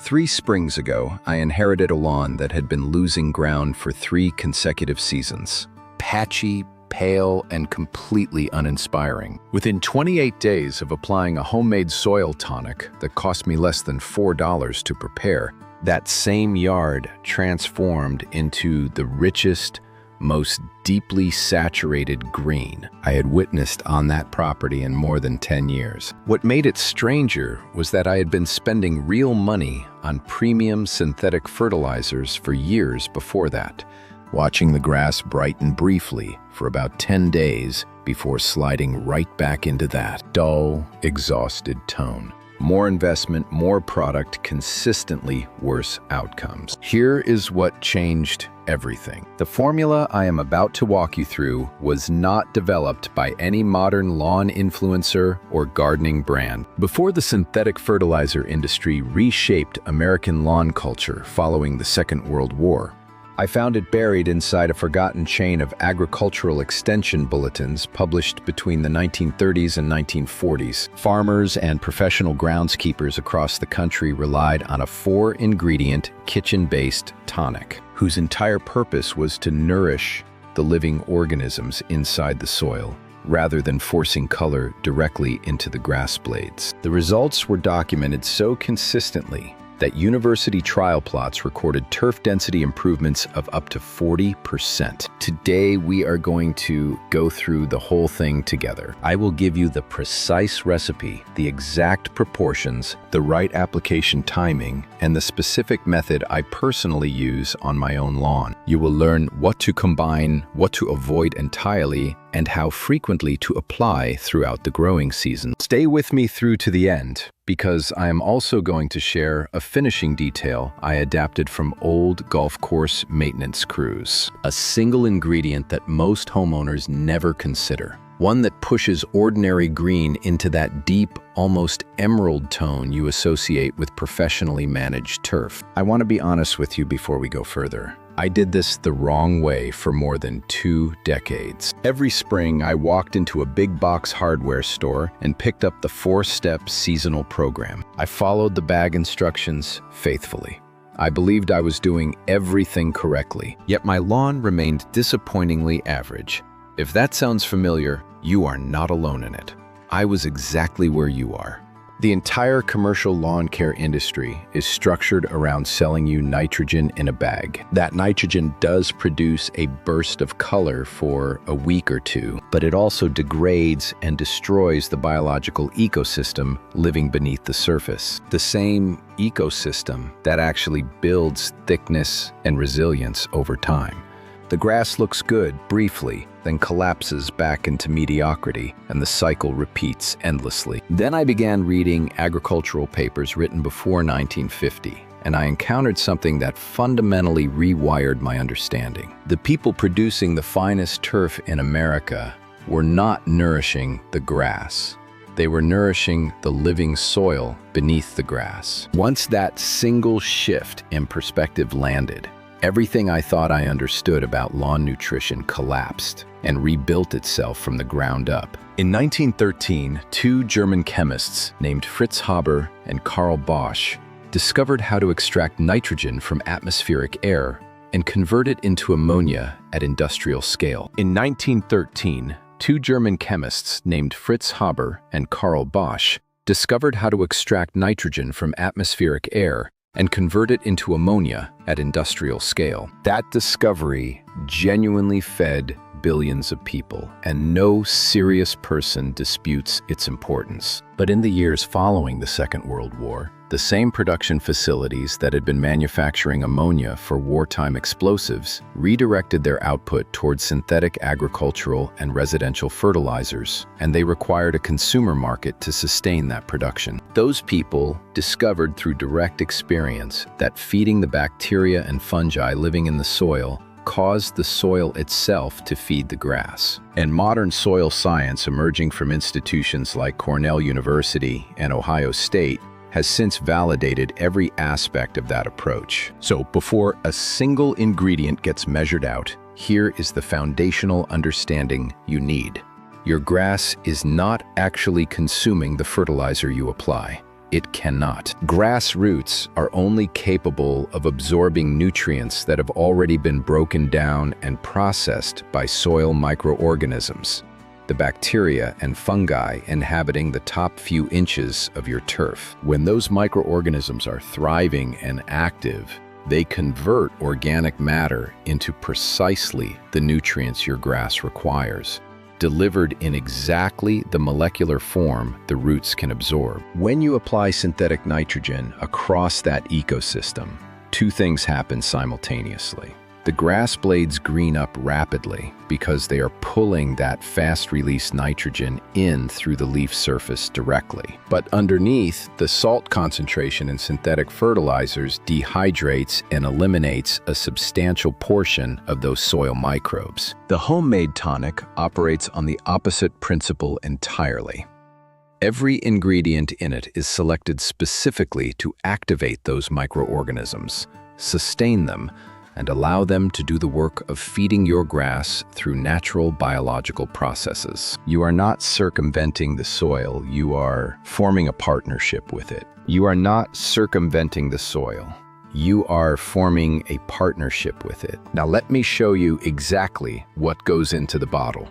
3 springs ago, I inherited a lawn that had been losing ground for 3 consecutive seasons. Patchy, pale, and completely uninspiring. Within 28 days of applying a homemade soil tonic that cost me less than $4 to prepare, that same yard transformed into the richest, most deeply saturated green I had witnessed on that property in more than 10 years. What made it stranger was that I had been spending real money on premium synthetic fertilizers for years before that, watching the grass brighten briefly for about 10 days before sliding right back into that dull, exhausted tone. More investment, more product, consistently worse outcomes. Here is what changed everything. The formula I am about to walk you through was not developed by any modern lawn influencer or gardening brand. Before the synthetic fertilizer industry reshaped American lawn culture following the Second World War, I found it buried inside a forgotten chain of agricultural extension bulletins published between the 1930s and 1940s. Farmers and professional groundskeepers across the country relied on a 4-ingredient, kitchen-based tonic, whose entire purpose was to nourish the living organisms inside the soil, rather than forcing color directly into the grass blades. The results were documented so consistently that university trial plots recorded turf density improvements of up to 40%. Today, we are going to go through the whole thing together. I will give you the precise recipe, the exact proportions, the right application timing, and the specific method I personally use on my own lawn. You will learn what to combine, what to avoid entirely, and how frequently to apply throughout the growing season. Stay with me through to the end, because I am also going to share a finishing detail I adapted from old golf course maintenance crews. A single ingredient that most homeowners never consider. One that pushes ordinary green into that deep, almost emerald tone you associate with professionally managed turf. I want to be honest with you before we go further. I did this the wrong way for more than 2 decades. Every spring, I walked into a big box hardware store and picked up the 4-step seasonal program. I followed the bag instructions faithfully. I believed I was doing everything correctly, yet my lawn remained disappointingly average. If that sounds familiar, you are not alone in it. I was exactly where you are. The entire commercial lawn care industry is structured around selling you nitrogen in a bag. That nitrogen does produce a burst of color for a week or 2, but it also degrades and destroys the biological ecosystem living beneath the surface. The same ecosystem that actually builds thickness and resilience over time. The grass looks good briefly, then collapses back into mediocrity, and the cycle repeats endlessly. Then I began reading agricultural papers written before 1950, and I encountered something that fundamentally rewired my understanding. The people producing the finest turf in America were not nourishing the grass. They were nourishing the living soil beneath the grass. Once that single shift in perspective landed, everything I thought I understood about lawn nutrition collapsed and rebuilt itself from the ground up. In 1913, 2 German chemists named Fritz Haber and Karl Bosch discovered how to extract nitrogen from atmospheric air and convert it into ammonia at industrial scale. In 1913, 2 German chemists named Fritz Haber and Karl Bosch discovered how to extract nitrogen from atmospheric air and convert it into ammonia at industrial scale. That discovery genuinely fed billions of people, and no serious person disputes its importance. But in the years following the Second World War, the same production facilities that had been manufacturing ammonia for wartime explosives redirected their output towards synthetic agricultural and residential fertilizers, and they required a consumer market to sustain that production. Those people discovered through direct experience that feeding the bacteria and fungi living in the soil caused the soil itself to feed the grass. And modern soil science emerging from institutions like Cornell University and Ohio State has since validated every aspect of that approach. So before a single ingredient gets measured out, here is the foundational understanding you need. Your grass is not actually consuming the fertilizer you apply. it cannot. Grass roots are only capable of absorbing nutrients that have already been broken down and processed by soil microorganisms, the bacteria and fungi inhabiting the top few inches of your turf. When those microorganisms are thriving and active, they convert organic matter into precisely the nutrients your grass requires, delivered in exactly the molecular form the roots can absorb. When you apply synthetic nitrogen across that ecosystem, two things happen simultaneously. The grass blades green up rapidly because they are pulling that fast-release nitrogen in through the leaf surface directly. But underneath, the salt concentration in synthetic fertilizers dehydrates and eliminates a substantial portion of those soil microbes. The homemade tonic operates on the opposite principle entirely. Every ingredient in it is selected specifically to activate those microorganisms, sustain them, and allow them to do the work of feeding your grass through natural biological processes. You are not circumventing the soil, you are forming a partnership with it. You are not circumventing the soil, you are forming a partnership with it. Now let me show you exactly what goes into the bottle.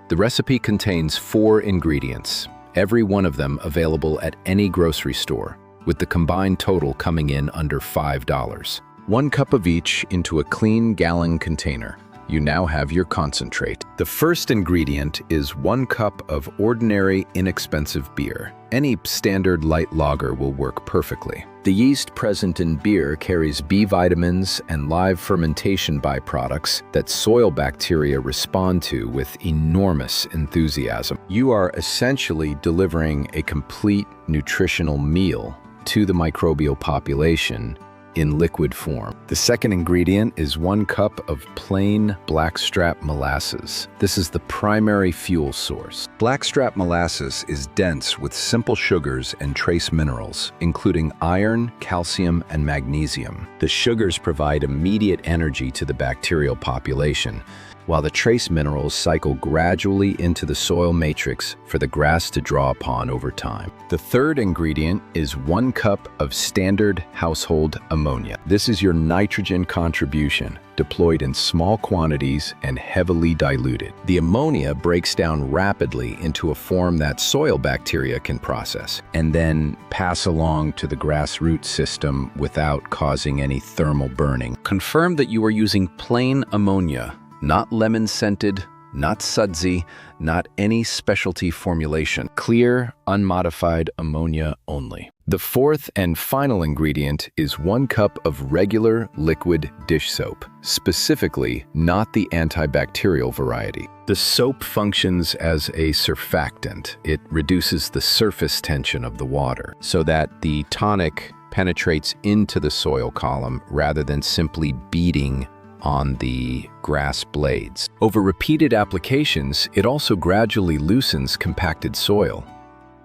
The recipe contains 4 ingredients, every one of them available at any grocery store, with the combined total coming in under $5. 1 cup of each into a clean gallon container. You now have your concentrate. The first ingredient is 1 cup of ordinary, inexpensive beer. Any standard light lager will work perfectly. The yeast present in beer carries B vitamins and live fermentation byproducts that soil bacteria respond to with enormous enthusiasm. You are essentially delivering a complete nutritional meal to the microbial population in liquid form. The second ingredient is 1 cup of plain blackstrap molasses. This is the primary fuel source. Blackstrap molasses is dense with simple sugars and trace minerals, including iron, calcium, and magnesium. The sugars provide immediate energy to the bacterial population, while the trace minerals cycle gradually into the soil matrix for the grass to draw upon over time. The third ingredient is 1 cup of standard household ammonia. This is your nitrogen contribution, deployed in small quantities and heavily diluted. The ammonia breaks down rapidly into a form that soil bacteria can process, and then pass along to the grass root system without causing any thermal burning. Confirm that you are using plain ammonia, not lemon-scented, not sudsy, not any specialty formulation. Clear, unmodified ammonia only. The fourth and final ingredient is 1 cup of regular liquid dish soap, specifically not the antibacterial variety. The soap functions as a surfactant. It reduces the surface tension of the water so that the tonic penetrates into the soil column rather than simply beating on the grass blades. Over repeated applications, it also gradually loosens compacted soil.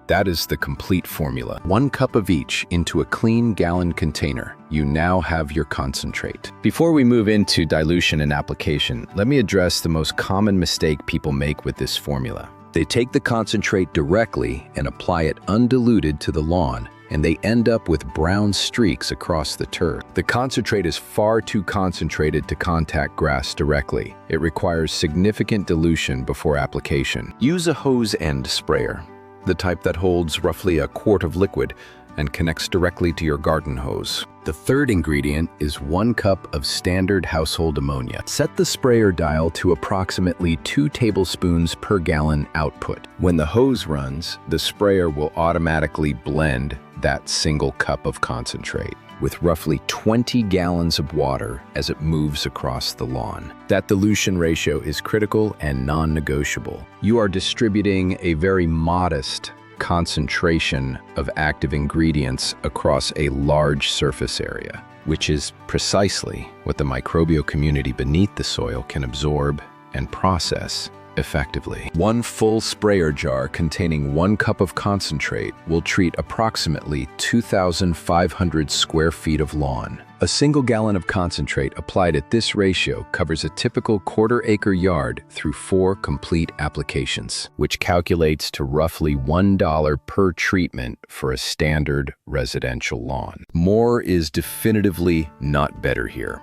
That is the complete formula. 1 cup of each into a clean gallon container. You now have your concentrate. Before we move into dilution and application, let me address the most common mistake people make with this formula. They take the concentrate directly and apply it undiluted to the lawn, and they end up with brown streaks across the turf. The concentrate is far too concentrated to contact grass directly. It requires significant dilution before application. Use a hose end sprayer, the type that holds roughly a quart of liquid and connects directly to your garden hose. The third ingredient is 1 cup of standard household ammonia. Set the sprayer dial to approximately 2 tablespoons per gallon output. When the hose runs, the sprayer will automatically blend that single cup of concentrate with roughly 20 gallons of water as it moves across the lawn. That dilution ratio is critical and non-negotiable. You are distributing a very modest concentration of active ingredients across a large surface area, which is precisely what the microbial community beneath the soil can absorb and process effectively. One full sprayer jar containing 1 cup of concentrate will treat approximately 2,500 square feet of lawn. A single gallon of concentrate applied at this ratio covers a typical quarter-acre yard through 4 complete applications, which calculates to roughly $1 per treatment for a standard residential lawn. More is definitively not better here.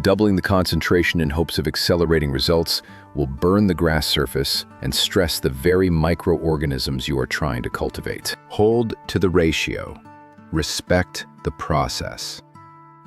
Doubling the concentration in hopes of accelerating results will burn the grass surface and stress the very microorganisms you are trying to cultivate. Hold to the ratio. Respect the process.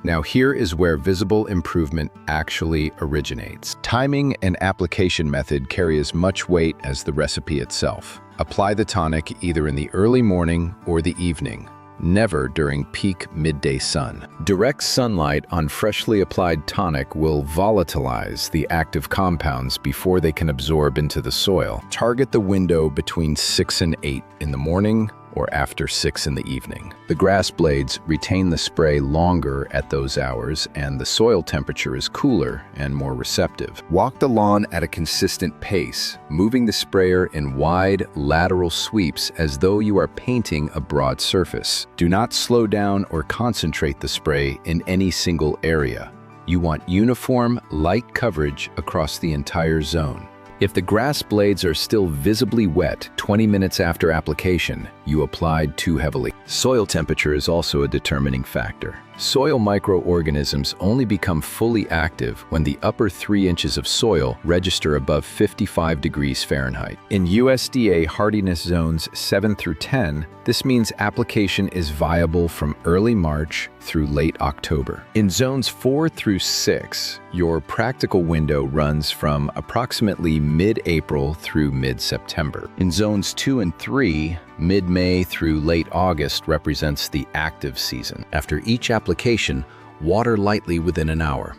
Now here is where visible improvement actually originates. Timing and application method carry as much weight as the recipe itself. Apply the tonic either in the early morning or the evening, never during peak midday sun. Direct sunlight on freshly applied tonic will volatilize the active compounds before they can absorb into the soil. Target the window between 6 and 8 in the morning or after 6 in the evening. The grass blades retain the spray longer at those hours, and the soil temperature is cooler and more receptive. Walk the lawn at a consistent pace, moving the sprayer in wide, lateral sweeps as though you are painting a broad surface. Do not slow down or concentrate the spray in any single area. You want uniform, light coverage across the entire zone. If the grass blades are still visibly wet 20 minutes after application, you applied too heavily. Soil temperature is also a determining factor. Soil microorganisms only become fully active when the upper 3 inches of soil register above 55 degrees Fahrenheit. In USDA hardiness zones 7 through 10, this means application is viable from early March through late October. In zones 4 through 6, your practical window runs from approximately mid-April through mid-September. In zones 2 and 3, mid-May through late August represents the active season. After each application, water lightly within an hour.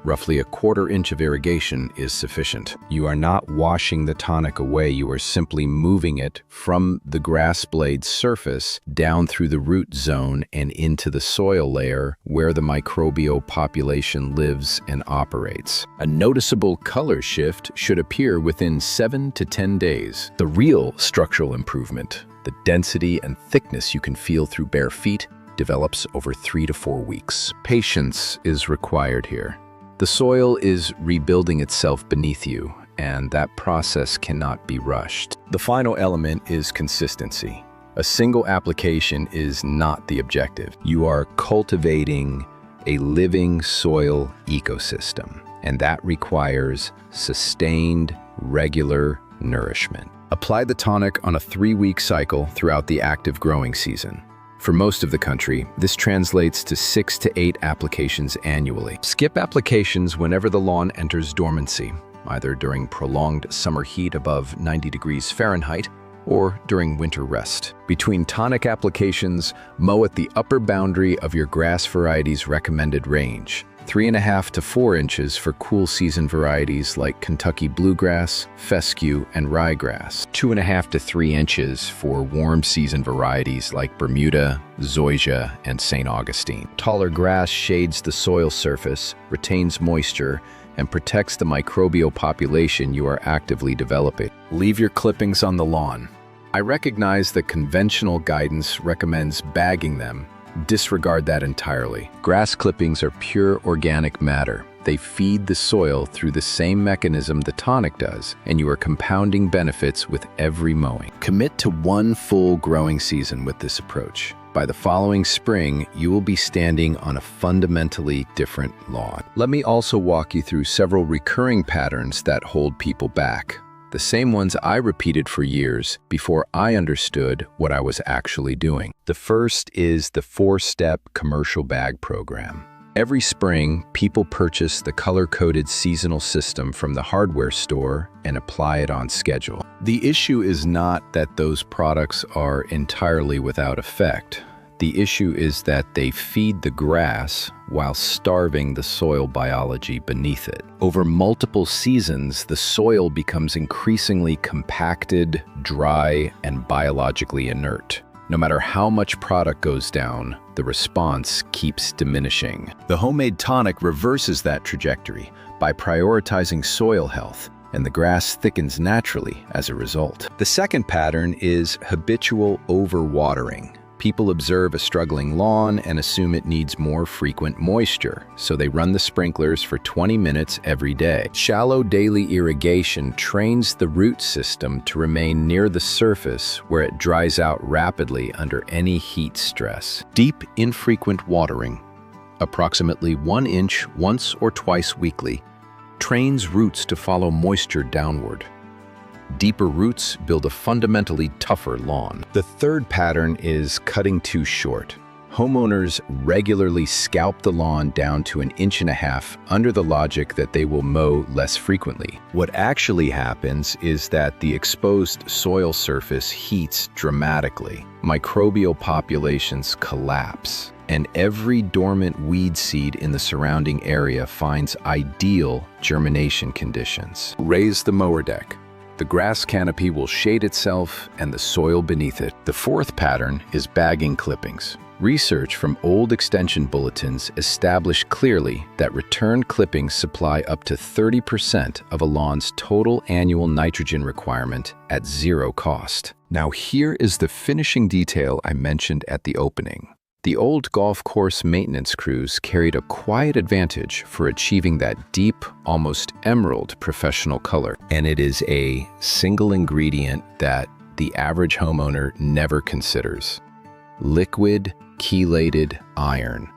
Roughly a 1/4 inch of irrigation is sufficient. You are not washing the tonic away, you are simply moving it from the grass blade surface down through the root zone and into the soil layer where the microbial population lives and operates. A noticeable color shift should appear within 7 to 10 days. The real structural improvement, the density and thickness you can feel through bare feet, develops over 3 to 4 weeks. Patience is required here. The soil is rebuilding itself beneath you, and that process cannot be rushed. The final element is consistency. A single application is not the objective. You are cultivating a living soil ecosystem, and that requires sustained, regular nourishment. Apply the tonic on a 3-week cycle throughout the active growing season. For most of the country, this translates to 6 to 8 applications annually. Skip applications whenever the lawn enters dormancy, either during prolonged summer heat above 90 degrees Fahrenheit or during winter rest. Between tonic applications, mow at the upper boundary of your grass variety's recommended range. 3.5 to 4 inches for cool season varieties like Kentucky bluegrass, fescue, and ryegrass. 2.5 to 3 inches for warm season varieties like Bermuda, zoysia, and St. Augustine. Taller grass shades the soil surface, retains moisture, and protects the microbial population you are actively developing. Leave your clippings on the lawn. I recognize that conventional guidance recommends bagging them. Disregard that entirely. Grass clippings are pure organic matter. They feed the soil through the same mechanism the tonic does, and you are compounding benefits with every mowing. Commit to 1 full growing season with this approach. By the following spring, you will be standing on a fundamentally different lawn. Let me also walk you through several recurring patterns that hold people back. The same ones I repeated for years before I understood what I was actually doing. The first is the 4-step commercial bag program. Every spring, people purchase the color-coded seasonal system from the hardware store and apply it on schedule. The issue is not that those products are entirely without effect. The issue is that they feed the grass while starving the soil biology beneath it. Over multiple seasons, the soil becomes increasingly compacted, dry, and biologically inert. No matter how much product goes down, the response keeps diminishing. The homemade tonic reverses that trajectory by prioritizing soil health and the grass thickens naturally as a result. The second pattern is habitual overwatering. People observe a struggling lawn and assume it needs more frequent moisture, so they run the sprinklers for 20 minutes every day. Shallow daily irrigation trains the root system to remain near the surface where it dries out rapidly under any heat stress. Deep, infrequent watering, approximately 1 inch once or twice weekly, trains roots to follow moisture downward. Deeper roots build a fundamentally tougher lawn. The third pattern is cutting too short. Homeowners regularly scalp the lawn down to 1.5 inches under the logic that they will mow less frequently. What actually happens is that the exposed soil surface heats dramatically. Microbial populations collapse, and every dormant weed seed in the surrounding area finds ideal germination conditions. Raise the mower deck. The grass canopy will shade itself and the soil beneath it. The fourth pattern is bagging clippings. Research from old extension bulletins establish clearly that return clippings supply up to 30% of a lawn's total annual nitrogen requirement at zero cost. Now here is the finishing detail I mentioned at the opening. The old golf course maintenance crews carried a quiet advantage for achieving that deep, almost emerald professional color. And it is a single ingredient that the average homeowner never considers: liquid chelated iron,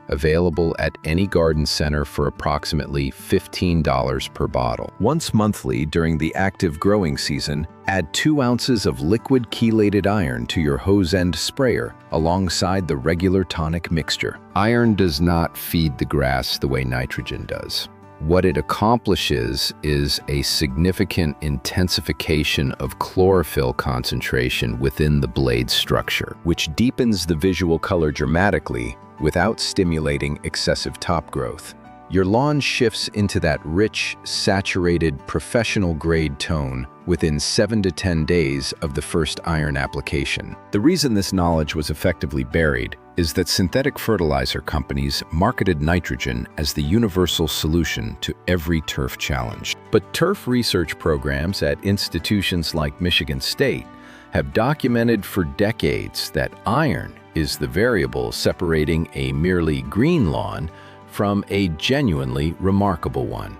available at any garden center for approximately $15 per bottle. Once monthly during the active growing season, add 2 ounces of liquid chelated iron to your hose end sprayer alongside the regular tonic mixture. Iron does not feed the grass the way nitrogen does. What it accomplishes is a significant intensification of chlorophyll concentration within the blade structure, which deepens the visual color dramatically without stimulating excessive top growth. Your lawn shifts into that rich, saturated, professional-grade tone within 7 to 10 days of the first iron application. The reason this knowledge was effectively buried is that synthetic fertilizer companies marketed nitrogen as the universal solution to every turf challenge. But turf research programs at institutions like Michigan State have documented for decades that iron is the variable separating a merely green lawn from a genuinely remarkable one.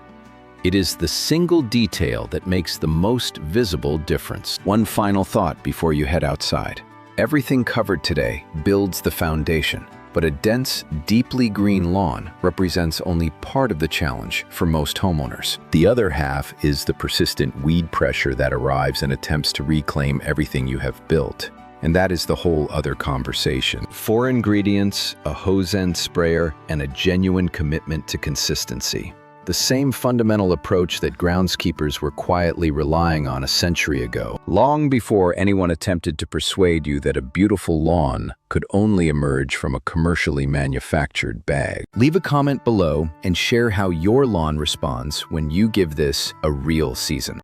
It is the single detail that makes the most visible difference. One final thought before you head outside. Everything covered today builds the foundation, but a dense, deeply green lawn represents only part of the challenge for most homeowners. The other half is the persistent weed pressure that arrives and attempts to reclaim everything you have built. And that is the whole other conversation. 4 ingredients, a hose end sprayer, and a genuine commitment to consistency. The same fundamental approach that groundskeepers were quietly relying on a century ago, long before anyone attempted to persuade you that a beautiful lawn could only emerge from a commercially manufactured bag. Leave a comment below and share how your lawn responds when you give this a real season.